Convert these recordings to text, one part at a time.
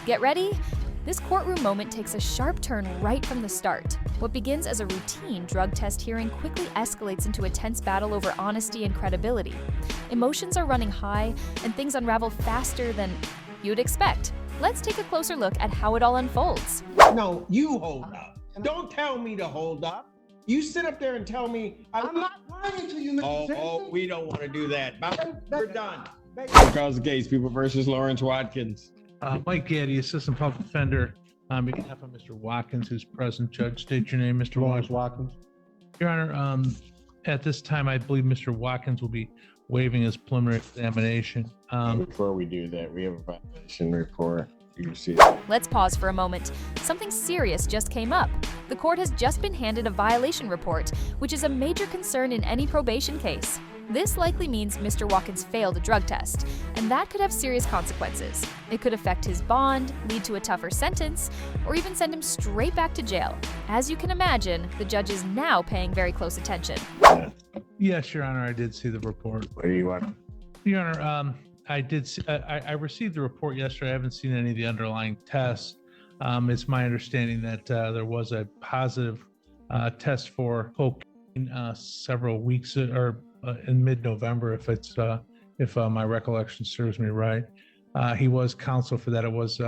Get ready? This courtroom moment takes a sharp turn right from the start. What begins as a routine drug test hearing quickly escalates into a tense battle over honesty and credibility. Emotions are running high, and things unravel faster than you'd expect. Let's take a closer look at how it all unfolds. No, you hold up. Don't tell me to hold up. You sit up there and tell me I'm not lying to you, Mr. Simpson. Oh, we don't want to do that. We're done. Calls the case, People versus Lawrence Watkins. Mike Gaddy, Assistant Public Defender, on behalf of Mr. Watkins, who's present. Judge, state your name, Mr. Lawrence Watkins. Your Honor, at this time, I believe Mr. Watkins will be waiving his preliminary examination. Before we do that, we have a violation report. You see it. Let's pause for a moment. Something serious just came up. The court has just been handed a violation report, which is a major concern in any probation case. This likely means Mr. Watkins failed a drug test, and that could have serious consequences. It could affect his bond, lead to a tougher sentence, or even send him straight back to jail. As you can imagine, the judge is now paying very close attention. Yes, Your Honor, I did see the report. What do you want? Your Honor, I did. I received the report yesterday. I haven't seen any of the underlying tests. It's my understanding that there was a positive test for cocaine several weeks or in mid-November, if my recollection serves me right. He was counseled for that. It was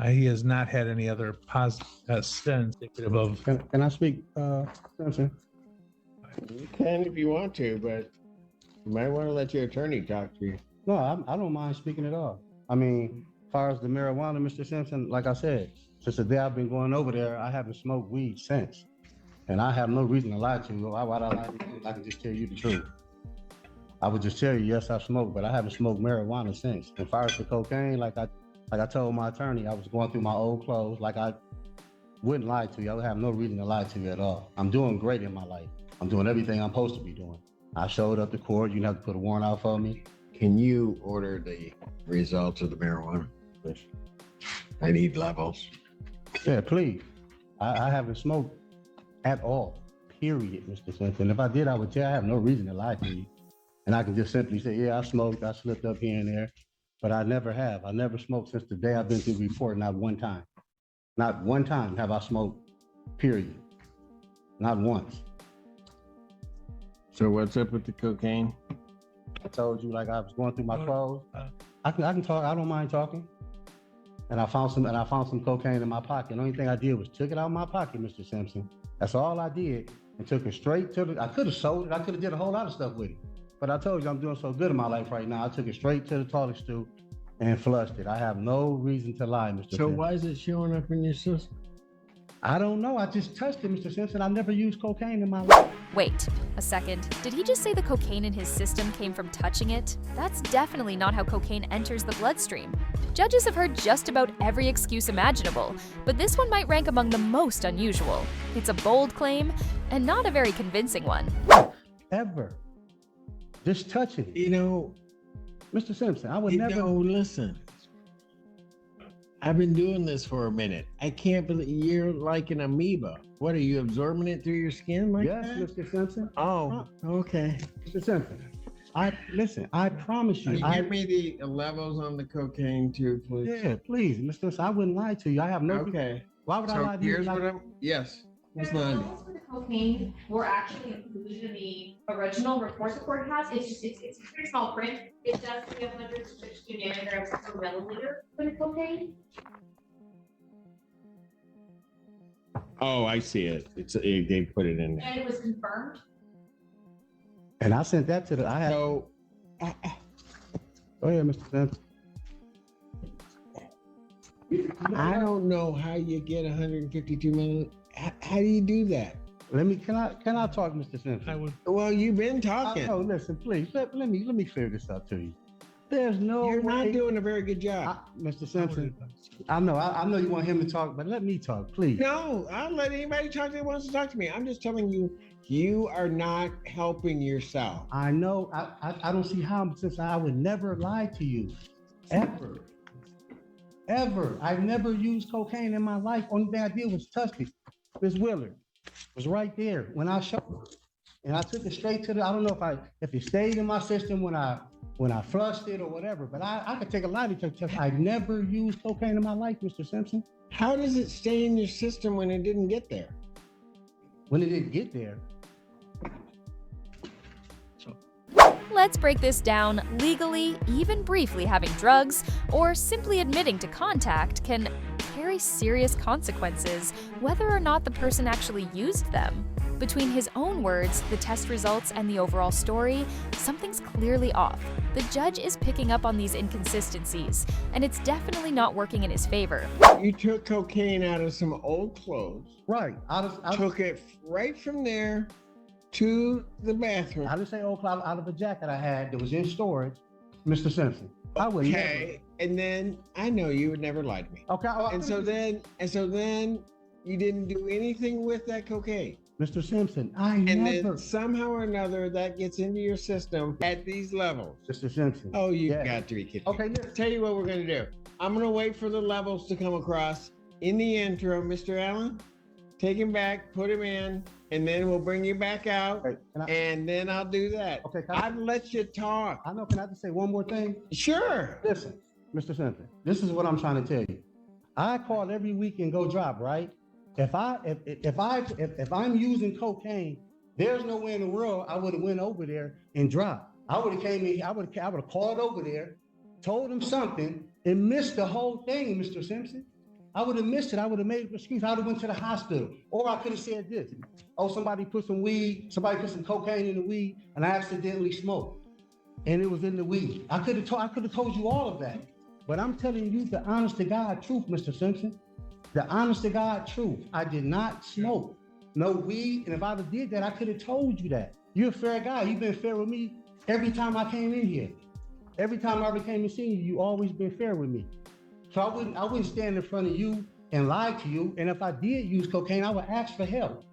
he has not had any other positive tests indicative of. Can I speak, Simpson? You can if you want to, but you might want to let your attorney talk to you. No, I don't mind speaking at all. I mean, as far as the marijuana, Mr. Simpson, like I said, since the day I've been going over there, I haven't smoked weed since. And I have no reason to lie to you. Why would I lie to you? I can just tell you the truth. I would just tell you, yes, I smoked, but I haven't smoked marijuana since. As far as the cocaine, like I told my attorney, I was going through my old clothes. Like I wouldn't lie to you. I would have no reason to lie to you at all. I'm doing great in my life. I'm doing everything I'm supposed to be doing. I showed up to court. You didn't have to put a warrant out for me. Can you order the results of the marijuana? I need levels. Yeah, please. I haven't smoked at all, period, Mr. Simpson. If I did, I would tell you. I have no reason to lie to you. And I can just simply say, yeah, I smoked, I slipped up here and there, but I never have. I never smoked since the day I've been through the report, not one time. Not one time have I smoked, period. Not once. So what's up with the cocaine? I told you, like I was going through my clothes. I can talk, I don't mind talking. And I found some cocaine in my pocket. The only thing I did was took it out of my pocket, Mr. Simpson. That's all I did. And took it straight to I could have sold it. I could have did a whole lot of stuff with it. But I told you I'm doing so good in my life right now. I took it straight to the toilet stool and flushed it. I have no reason to lie, Mr. Simpson. So why is it showing up in your system? I don't know. I just touched it, Mr. Simpson. I never used cocaine in my life. Wait a second. Did he just say the cocaine in his system came from touching it? That's definitely not how cocaine enters the bloodstream. Judges have heard just about every excuse imaginable, but this one might rank among the most unusual. It's a bold claim, and not a very convincing one. Ever. Just touching it. You know, Mr. Simpson, I would never. No, listen. I've been doing this for a minute. I can't believe you're like an amoeba. What, are you absorbing it through your skin like yes, that? Mr. Simpson. Oh, okay. Mr. Simpson, I promise you. Give me the levels on the cocaine too, please. Yeah, please, Mr. Simpson, I wouldn't lie to you. I have no. Okay. Why would I lie to you? Here's what I'm. Yes. It's not. Levels for the cocaine were actually included in the original report the court has. It's pretty small print. It does 362 nanograms per milliliter for the cocaine. Oh, I see it. They put it in there. And it was confirmed. And I sent that to the. I have. So, Go ahead, Mr. Simpson. I don't know how you get 152 milliliters. How do you do that? Can I talk, Mr. Simpson? I would. Well, you've been talking. No, listen, please. Let me clear this up to you. There's no. You're way, not doing a very good job. Mr. Simpson. I know you want him to talk, but let me talk, please. No, I'll let anybody talk that wants to talk to me. I'm just telling you, you are not helping yourself. I know. I don't see how, since I would never lie to you, ever. I've never used cocaine in my life. Only thing I did was touch it. Miss Willard was right there when I showed her. And I took it straight to the, I don't know if it stayed in my system when I when I flushed it or whatever. But I could take a lie detector test. I never used cocaine in my life, Mr. Simpson. How does it stay in your system when it didn't get there? When it didn't get there, Let's break this down. Legally, even briefly having drugs or simply admitting to contact can carry serious consequences, whether or not the person actually used them. Between his own words, the test results, and the overall story, something's clearly off. The judge is picking up on these inconsistencies, and it's definitely not working in his favor. You took cocaine out of some old clothes, right? took it right from there to the bathroom. I didn't say old cloud out of a jacket I had that was in storage, Mr. Simpson. I would never. Okay, and then I know you would never lie to me. Okay, And so then you didn't do anything with that cocaine. Mr. Simpson, And never. then somehow or another that gets into your system at these levels. Mr. Simpson. Oh, you Yeah. got to be kidding. Okay, me. listen. Tell you what we're gonna do. I'm gonna wait for the levels to come across. In the interim, Mr. Allen, take him back, put him in, and then we'll bring you back out. Okay, And then I'll do that. Okay, I'd let you talk. I know. Can I just say one more thing? Sure. Listen, Mr. Simpson, this is what I'm trying to tell you. I call every week and go drop, right? If I'm using cocaine, there's no way in the world I would have went over there and dropped. I would have came in, I would have called over there, told him something, and missed the whole thing, Mr. Simpson. I would have missed it. I would have made an excuse. I would have went to the hospital. Or I could have said this. Oh, somebody put some cocaine in the weed, and I accidentally smoked. And it was in the weed. I could have told you all of that. But I'm telling you the honest to God truth, Mr. Simpson. The honest to God truth. I did not smoke no weed. And if I did that, I could have told you that. You're a fair guy. You've been fair with me every time I came in here. Every time I became a senior, you always been fair with me. So I wouldn't stand in front of you and lie to you. And if I did use cocaine, I would ask for help.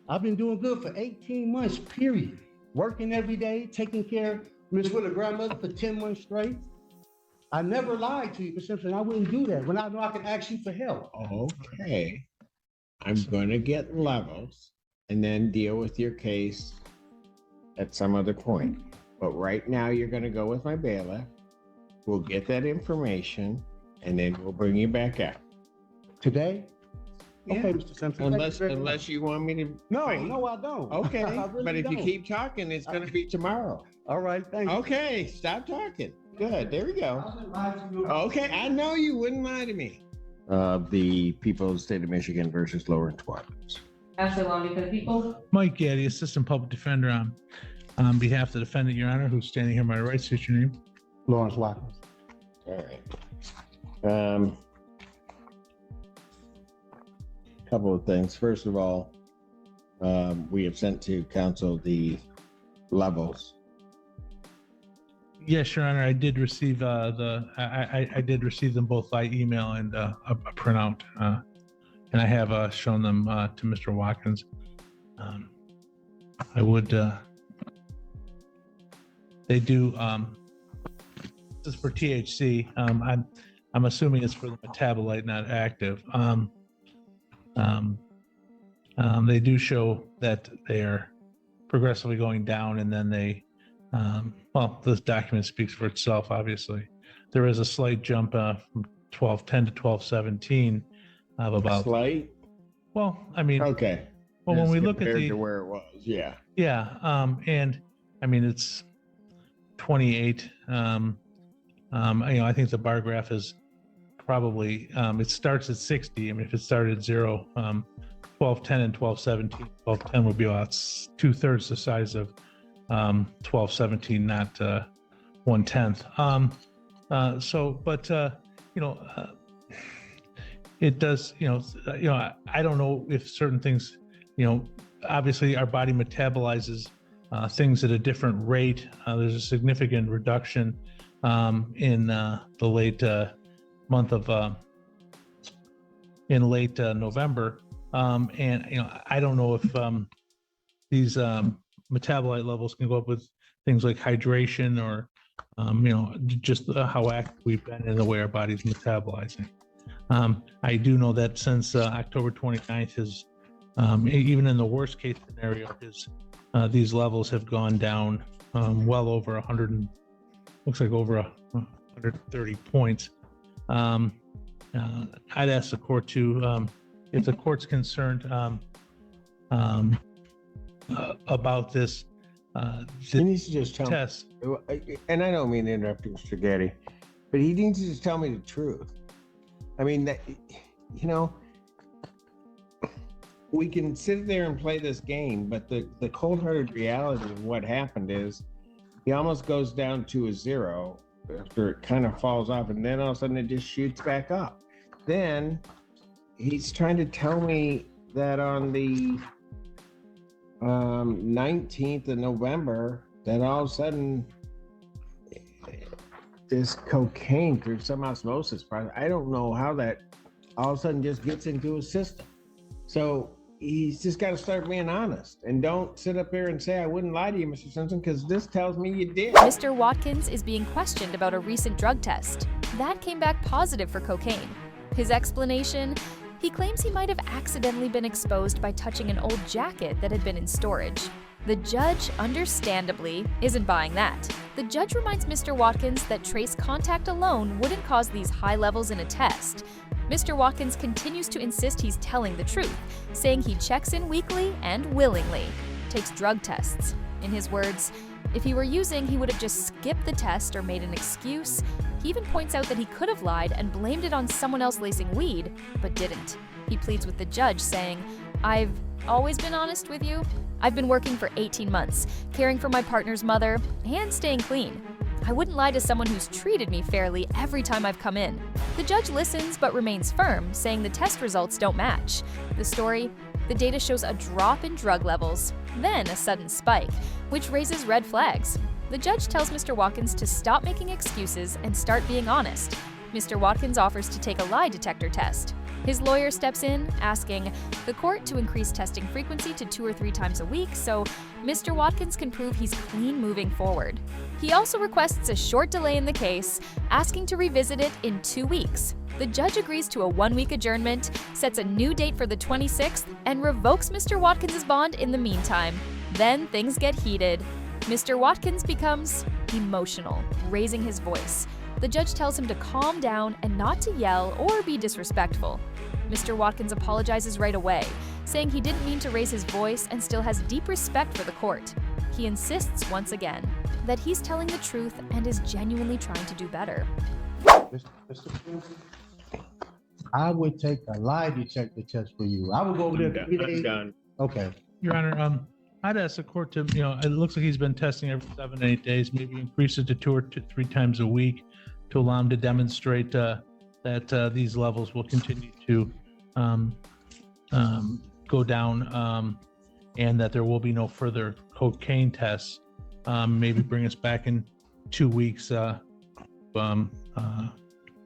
I've been doing good for 18 months, period. Working every day, taking care of Miss Wheeler's grandmother for 10 months straight. I never lied to you, Mr. Simpson. I wouldn't do that when I know I can ask you for help. Okay. I'm gonna get levels and then deal with your case at some other point. But right now you're gonna go with my bailiff. We'll get that information and then we'll bring you back out. Today? Yeah. Okay, Mr. Simpson. Unless you want me to. No, wait. no, I don't. Okay, I really but if you don't. keep talking, it's gonna be tomorrow. All right, thank you. Okay, stop talking. Good, there we go. I wouldn't lie to you. Okay, I know you wouldn't lie to me. The people of the state of Michigan versus Lower Twaters. Ashley Long, for the people. Mike Gaddy, Assistant Public Defender, on behalf of the defendant, Your Honor, who's standing here on my right. State your name. Lawrence Watkins. All right. Couple of things. First of all, we have sent to council the levels. Yes, Your Honor, I did receive I did receive them both by email and a printout, and I have shown them to Mr. Watkins. I would. They do. This is for THC. I'm assuming it's for the metabolite, not active. They do show that they are progressively going down, and then they. Well, this document speaks for itself, obviously. There is a slight jump from 1210 to 1217 of about. Slight? Well, I mean. Okay. Well, when we look at compared to where it was, yeah. Yeah, and I mean, it's 28. I think the bar graph is probably, it starts at 60. I mean, if it started at 0, 1210 and 1217, 1210 would be about 2/3 the size of 1217, not 1/10. It does, I don't know if certain things, obviously our body metabolizes things at a different rate. There's a significant reduction in the late month of, in late November. And, I don't know if these metabolite levels can go up with things like hydration or, just how active we've been in the way our body's metabolizing. I do know that since October 29th, even in the worst case scenario, these levels have gone down well over 100 looks like over 130 points. I'd ask the court to, if the court's concerned about this He needs to just tell me. test. And I don't mean to interrupt you, Mr. Getty, but he needs to just tell me the truth. I mean, that, you know, we can sit there and play this game, but the cold-hearted reality of what happened is he almost goes down to a 0 after it kind of falls off, and then all of a sudden it just shoots back up. Then he's trying to tell me that on the 19th of November, that all of a sudden this cocaine through some osmosis process, I don't know how that all of a sudden just gets into his system. So he's just got to start being honest and don't sit up here and say, I wouldn't lie to you, Mr. Simpson, because this tells me you did. Mr. Watkins is being questioned about a recent drug test. That came back positive for cocaine. His explanation? He claims he might have accidentally been exposed by touching an old jacket that had been in storage. The judge, understandably, isn't buying that. The judge reminds Mr. Watkins that trace contact alone wouldn't cause these high levels in a test. Mr. Watkins continues to insist he's telling the truth, saying he checks in weekly and willingly takes drug tests. In his words, if he were using, he would have just skipped the test or made an excuse. He even points out that he could have lied and blamed it on someone else lacing weed, but didn't. He pleads with the judge, saying, I've always been honest with you. I've been working for 18 months, caring for my partner's mother, and staying clean. I wouldn't lie to someone who's treated me fairly every time I've come in. The judge listens but remains firm, saying the test results don't match. The story? The data shows a drop in drug levels, then a sudden spike, which raises red flags. The judge tells Mr. Watkins to stop making excuses and start being honest. Mr. Watkins offers to take a lie detector test. His lawyer steps in, asking the court to increase testing frequency to 2 or 3 times a week so Mr. Watkins can prove he's clean moving forward. He also requests a short delay in the case, asking to revisit it in 2 weeks. The judge agrees to a 1-week adjournment, sets a new date for the 26th, and revokes Mr. Watkins' bond in the meantime. Then things get heated. Mr. Watkins becomes emotional, raising his voice. The judge tells him to calm down and not to yell or be disrespectful. Mr. Watkins apologizes right away, saying he didn't mean to raise his voice and still has deep respect for the court. He insists once again that he's telling the truth and is genuinely trying to do better. Mr. Simpson, I would take a lie detector test for you. I would go over there 3 days. Done. Okay. Your Honor, I'd ask the court to, it looks like he's been testing every 7 to 8 days, maybe increase it to 2 or 3 times a week to allow him to demonstrate that these levels will continue to go down and that there will be no further cocaine tests. Maybe bring us back in 2 weeks,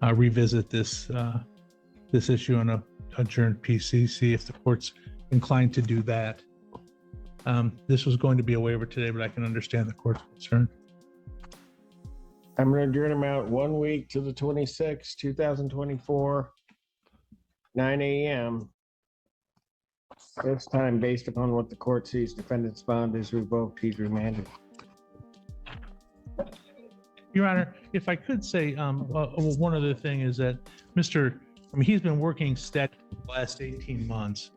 revisit this issue on a adjourned PCC if the court's inclined to do that. This was going to be a waiver today, but I can understand the court's concern. I'm going to adjourn him out 1 week to the 26th, 2024, 9 a.m. This time, based upon what the court sees, defendant's bond is revoked, he's remanded. Your Honor, if I could say, one other thing is that he's been working steady for the last 18 months.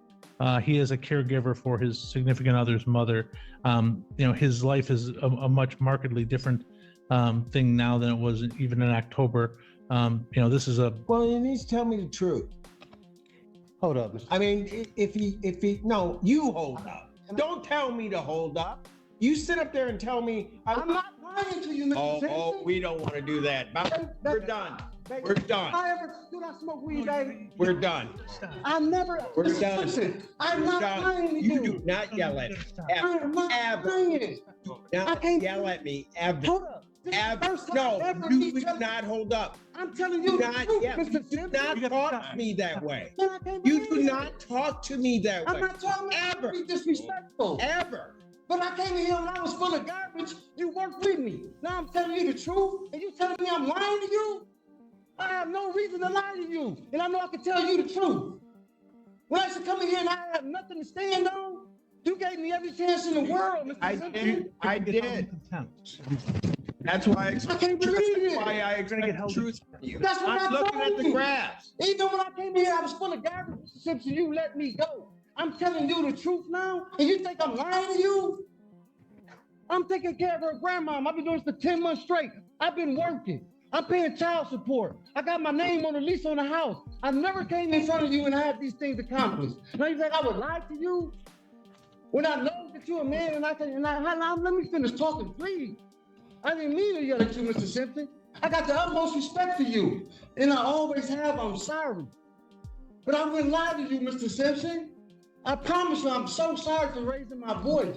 He is a caregiver for his significant other's mother. His life is a much markedly different thing now than it was even in October. This is a... Well, he needs to tell me the truth. Hold up, Mr. I mean, if he, no, you hold up. Don't tell me to hold up. You sit up there and tell me. I'm not lying to you, Mr. Simpson. Oh, we don't want to do that. We're done. We're done. Do not smoke weed, baby. We're done. I never. We're Mr. done. Simpson, I'm We're not done. lying to You you. do not yell at me. I'm not Ever. lying. Do I not can't- yell at me. Ever. Hold up. This is the Ever. first time No, ever you me do telling- not hold up. I'm telling Do you the not truth, yell. Mr. You do Simpson. not talk to me that way. Man, I can't You believe do it. not talk to me that I'm way. not talking Ever. about be disrespectful. Ever. But I came in here when I was full of garbage. You worked with me. Now I'm telling you the truth, and you telling me I'm lying to you? I have no reason to lie to you, and I know I can tell you the truth. When I used to come in here and I have nothing to stand on, you gave me every chance in the world, Mr. I Simpson. did. I did. That's why I can't believe it. why I expect the truth from you. That's what I'm I looking told at the you. graphs. Even when I came here, I was full of garbage, Mr. Simpson. You let me go. I'm telling you the truth now, and you think I'm lying to you? I'm taking care of her grandma. I've been doing this for 10 months straight. I've been working. I'm paying child support. I got my name on the lease on the house. I never came in front of you and had these things accomplished. Now you think I would lie to you? When I know that you're a man and let me finish talking, please. I didn't mean to yell at you, Mr. Simpson. I got the utmost respect for you, and I always have. I'm sorry. But I wouldn't lie to you, Mr. Simpson. I promise you, I'm so sorry for raising my voice.